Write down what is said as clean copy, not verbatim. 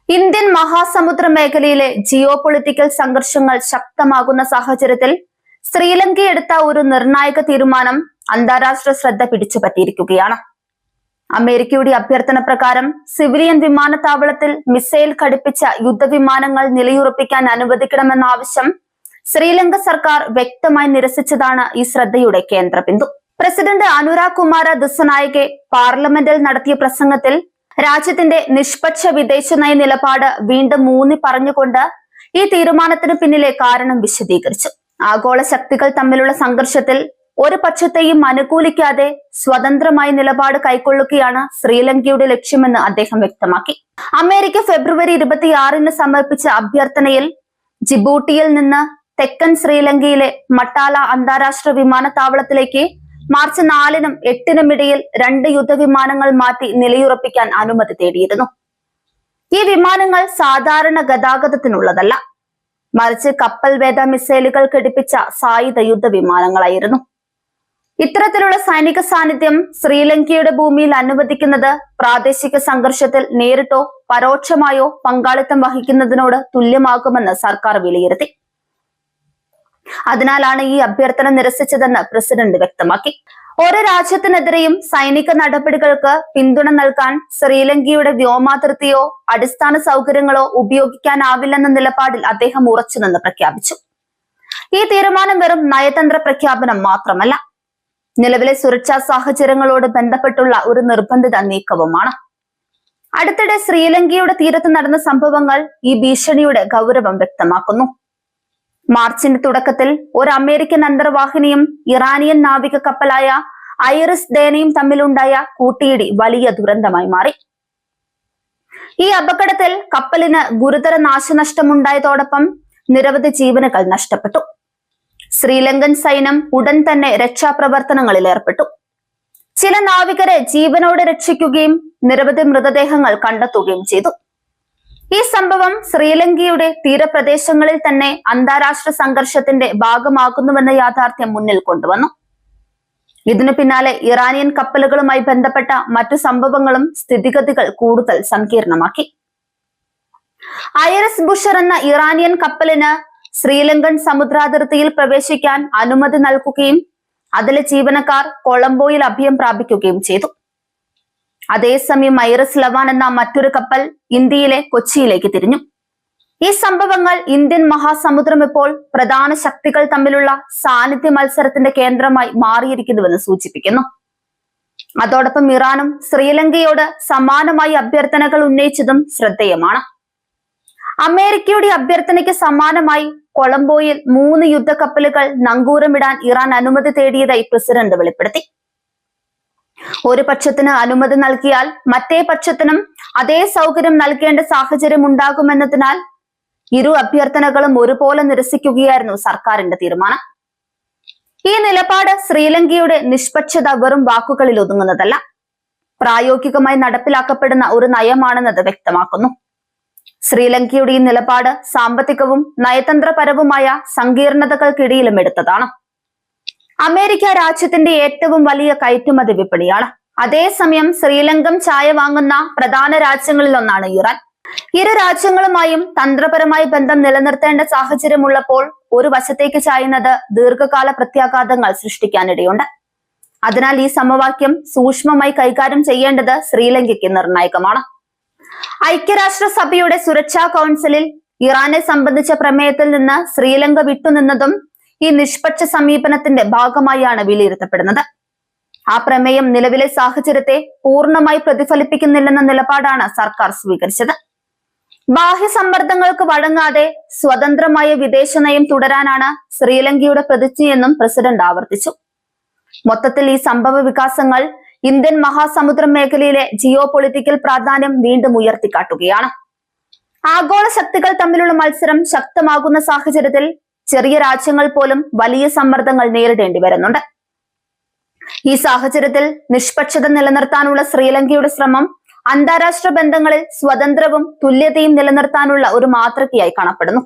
Indian മഹാസമുദ്ര മേഖലയിലെ geo political സംഘർഷങ്ങൾ ശക്തമാകുന്ന സാഹചര്യത്തിൽ ശ്രീലങ്ക എടുത്ത ഒരു നിർണായക തീരുമാനം അന്താരാഷ്ട്ര ശ്രദ്ധ പിടിച്ചുപറ്റിയിരിക്കുകയാണ്. അമേരിക്കയുടെ അഭ്യർത്ഥന പ്രകാരം സിവിലിയൻ വിമാനത്താവളത്തിൽ മിസൈൽ ഘടിപ്പിച്ച യുദ്ധവിമാനങ്ങൾ നിലയുറപ്പിക്കാൻ അനുവദിക്കണമെന്ന ആവശ്യം ശ്രീലങ്ക സർക്കാർ വ്യക്തമായി നിരസിച്ചതാണ് ഈ ശ്രദ്ധയുടെ കേന്ദ്രബിന്ദു. പ്രസിഡന്റ് അനുരാഗ് കുമാര ദിസനായകെ പാർലമെന്റിൽ നടത്തിയ പ്രസംഗത്തിൽ രാജ്യത്തിന്റെ നിഷ്പക്ഷ വിദേശ നയ നിലപാട് വീണ്ടും ഊന്നി പറഞ്ഞുകൊണ്ട് ഈ തീരുമാനത്തിന് പിന്നിലെ കാരണം വിശദീകരിച്ചു. ആഗോള ശക്തികൾ തമ്മിലുള്ള സംഘർഷത്തിൽ ഒരു പക്ഷത്തെയും അനുകൂലിക്കാതെ സ്വതന്ത്രമായ നിലപാട് കൈക്കൊള്ളുകയാണ് ശ്രീലങ്കയുടെ ലക്ഷ്യമെന്ന് അദ്ദേഹം വ്യക്തമാക്കി. അമേരിക്ക ഫെബ്രുവരി 26 സമർപ്പിച്ച അഭ്യർത്ഥനയിൽ ജിബൂട്ടിയിൽ നിന്ന് തെക്കൻ ശ്രീലങ്കയിലെ മട്ടാല അന്താരാഷ്ട്ര വിമാനത്താവളത്തിലേക്ക് മാർച്ച് 4-നും 8-നും ഇടയിൽ 2 യുദ്ധവിമാനങ്ങൾ മാറ്റി നിലയുറപ്പിക്കാൻ അനുമതി തേടിയിരുന്നു. ഈ വിമാനങ്ങൾ സാധാരണ ഗതാഗതത്തിനുള്ളതല്ല, മറിച്ച് കപ്പൽ വേധ മിസൈലുകൾ ഘടിപ്പിച്ച സായുധ യുദ്ധവിമാനങ്ങളായിരുന്നു. ഇത്തരത്തിലുള്ള സൈനിക സാന്നിധ്യം ശ്രീലങ്കയുടെ ഭൂമിയിൽ അനുവദിക്കുന്നത് പ്രാദേശിക സംഘർഷത്തിൽ നേരിട്ടോ പരോക്ഷമായോ പങ്കാളിത്തം വഹിക്കുന്നതിനോട് തുല്യമാകുമെന്ന് സർക്കാർ വിലയിരുത്തി. അതിനാലാണ് ഈ അഭ്യർത്ഥന നിരസിച്ചതെന്ന് പ്രസിഡന്റ് വ്യക്തമാക്കി. ഓരോ രാജ്യത്തിനെതിരെയും സൈനിക നടപടികൾക്ക് പിന്തുണ നൽകാൻ ശ്രീലങ്കയുടെ വ്യോമാതിർത്തിയോ അടിസ്ഥാന സൗകര്യങ്ങളോ ഉപയോഗിക്കാനാവില്ലെന്ന നിലപാടിൽ അദ്ദേഹം ഉറച്ചുനിന്ന് പ്രഖ്യാപിച്ചു. ഈ തീരുമാനം വെറും നയതന്ത്ര പ്രഖ്യാപനം മാത്രമല്ല, നിലവിലെ സുരക്ഷാ സാഹചര്യങ്ങളോട് ബന്ധപ്പെട്ടുള്ള ഒരു നിർബന്ധിത നീക്കവുമാണ്. അടുത്തിടെ ശ്രീലങ്കയുടെ തീരത്ത് നടന്ന സംഭവങ്ങൾ ഈ ഭീഷണിയുടെ ഗൗരവം വ്യക്തമാക്കുന്നു. മാർച്ചിന്റെ തുടക്കത്തിൽ ഒരു അമേരിക്കൻ അന്തർവാഹിനിയും ഇറാനിയൻ നാവിക കപ്പലായ ഐറിസ് ഡേനയും തമ്മിലുണ്ടായ കൂട്ടിയിടി വലിയ ദുരന്തമായി മാറി. ഈ അപകടത്തിൽ കപ്പലിന് ഗുരുതര നാശനഷ്ടമുണ്ടായതോടൊപ്പം നിരവധി ജീവനുകൾ നഷ്ടപ്പെട്ടു. ശ്രീലങ്കൻ സൈന്യം ഉടൻ തന്നെ രക്ഷാപ്രവർത്തനങ്ങളിൽ ഏർപ്പെട്ടു. ചില നാവികരെ ജീവനോടെ രക്ഷിക്കുകയും നിരവധി മൃതദേഹങ്ങൾ കണ്ടെത്തുകയും ചെയ്തു. ഈ സംഭവം ശ്രീലങ്കയുടെ തീരപ്രദേശങ്ങളിൽ തന്നെ അന്താരാഷ്ട്ര സംഘർഷത്തിന്റെ ഭാഗമാകുന്നുവെന്ന യാഥാർത്ഥ്യം മുന്നിൽ കൊണ്ടുവന്നു. ഇതിനു പിന്നാലെ ഇറാനിയൻ കപ്പലുകളുമായി ബന്ധപ്പെട്ട മറ്റു സംഭവങ്ങളും സ്ഥിതിഗതികൾ കൂടുതൽ സങ്കീർണമാക്കി. ഐറിസ് ബുഷർ എന്ന ഇറാനിയൻ കപ്പലിന് ശ്രീലങ്കൻ സമുദ്രാതിർത്തിയിൽ പ്രവേശിക്കാൻ അനുമതി നൽകുകയും അതിലെ ജീവനക്കാർ കൊളംബോയിൽ അഭയം പ്രാപിക്കുകയും ചെയ്തു. അതേസമയം ഐറിസ് ലവാൻ എന്ന മറ്റൊരു കപ്പൽ ഇന്ത്യയിലെ കൊച്ചിയിലേക്ക് തിരിഞ്ഞു. ഈ സംഭവങ്ങൾ ഇന്ത്യൻ മഹാസമുദ്രം ഇപ്പോൾ പ്രധാന ശക്തികൾ തമ്മിലുള്ള സാന്നിധ്യ മത്സരത്തിന്റെ കേന്ദ്രമായി മാറിയിരിക്കുന്നുവെന്ന് സൂചിപ്പിക്കുന്നു. അതോടൊപ്പം ഇറാനും ശ്രീലങ്കയോട് സമാനമായി അഭ്യർത്ഥനകൾ ഉന്നയിച്ചതും ശ്രദ്ധേയമാണ്. അമേരിക്കയുടെ അഭ്യർത്ഥനയ്ക്ക് സമാനമായി കൊളംബോയിൽ 3 യുദ്ധക്കപ്പലുകൾ നങ്കൂരമിടാൻ ഇറാൻ അനുമതി തേടിയതായി പ്രസിഡന്റ് വെളിപ്പെടുത്തി. ഒരു പക്ഷത്തിന് അനുമതി നൽകിയാൽ മറ്റേ പക്ഷത്തിനും അതേ സൗകര്യം നൽകേണ്ട സാഹചര്യം ഉണ്ടാകുമെന്നതിനാൽ ഇരു അഭ്യർത്ഥനകളും ഒരുപോലെ നിരസിക്കുകയായിരുന്നു സർക്കാരിന്റെ തീരുമാനം. ഈ നിലപാട് ശ്രീലങ്കയുടെ നിഷ്പക്ഷത വെറും വാക്കുകളിൽ ഒതുങ്ങുന്നതല്ല, പ്രായോഗികമായി നടപ്പിലാക്കപ്പെടുന്ന ഒരു നയമാണെന്നത് വ്യക്തമാക്കുന്നു. ശ്രീലങ്കയുടെ ഈ നിലപാട് സാമ്പത്തികവും നയതന്ത്രപരവുമായ സങ്കീർണതകൾക്കിടയിലും എടുത്തതാണ്. അമേരിക്ക രാജ്യത്തിന്റെ ഏറ്റവും വലിയ കയറ്റുമതി വിപണിയാണ്. അതേസമയം ശ്രീലങ്കം ചായ വാങ്ങുന്ന പ്രധാന രാജ്യങ്ങളിലൊന്നാണ് ഇറാൻ. ഇരു രാജ്യങ്ങളുമായും തന്ത്രപരമായ ബന്ധം നിലനിർത്തേണ്ട സാഹചര്യമുള്ളപ്പോൾ ഒരു വശത്തേക്ക് ചായുന്നത് ദീർഘകാല പ്രത്യാഘാതങ്ങൾ സൃഷ്ടിക്കാനിടയുണ്ട്. അതിനാൽ ഈ സമവാക്യം സൂക്ഷ്മമായി കൈകാര്യം ചെയ്യേണ്ടത് ശ്രീലങ്കയ്ക്ക് നിർണായകമാണ്. ഐക്യരാഷ്ട്രസഭയുടെ സുരക്ഷാ കൗൺസിലിൽ ഇറാനെ സംബന്ധിച്ച പ്രമേയത്തിൽ നിന്ന് ശ്രീലങ്ക വിട്ടുനിന്നതും ഈ നിഷ്പക്ഷ സമീപനത്തിന്റെ ഭാഗമായാണ് വിലയിരുത്തപ്പെടുന്നത്. ആ പ്രമേയം നിലവിലെ സാഹചര്യത്തെ പൂർണ്ണമായി പ്രതിഫലിപ്പിക്കുന്നില്ലെന്ന നിലപാടാണ് സർക്കാർ സ്വീകരിച്ചത്. ബാഹ്യ സമ്മർദ്ദങ്ങൾക്ക് വഴങ്ങാതെ സ്വതന്ത്രമായ വിദേശ നയം തുടരാനാണ് ശ്രീലങ്കയുടെ പ്രതിജ്ഞയെന്നും പ്രസിഡന്റ് ആവർത്തിച്ചു. മൊത്തത്തിൽ ഈ സംഭവ വികാസങ്ങൾ ഇന്ത്യൻ മഹാസമുദ്ര മേഖലയിലെ ജിയോ പൊളിറ്റിക്കൽ പ്രാധാന്യം വീണ്ടും ഉയർത്തിക്കാട്ടുകയാണ്. ആഗോള ശക്തികൾ തമ്മിലുള്ള മത്സരം ശക്തമാകുന്ന സാഹചര്യത്തിൽ ചെറിയ രാജ്യങ്ങൾ പോലും വലിയ സമ്മർദ്ദങ്ങൾ നേരിടേണ്ടി വരുന്നുണ്ട്. ഈ സാഹചര്യത്തിൽ നിഷ്പക്ഷത നിലനിർത്താനുള്ള ശ്രീലങ്കയുടെ ശ്രമം അന്താരാഷ്ട്ര ബന്ധങ്ങളിൽ സ്വതന്ത്രവും തുല്യതയും നിലനിർത്താനുള്ള ഒരു മാതൃകയായി കാണപ്പെടുന്നു.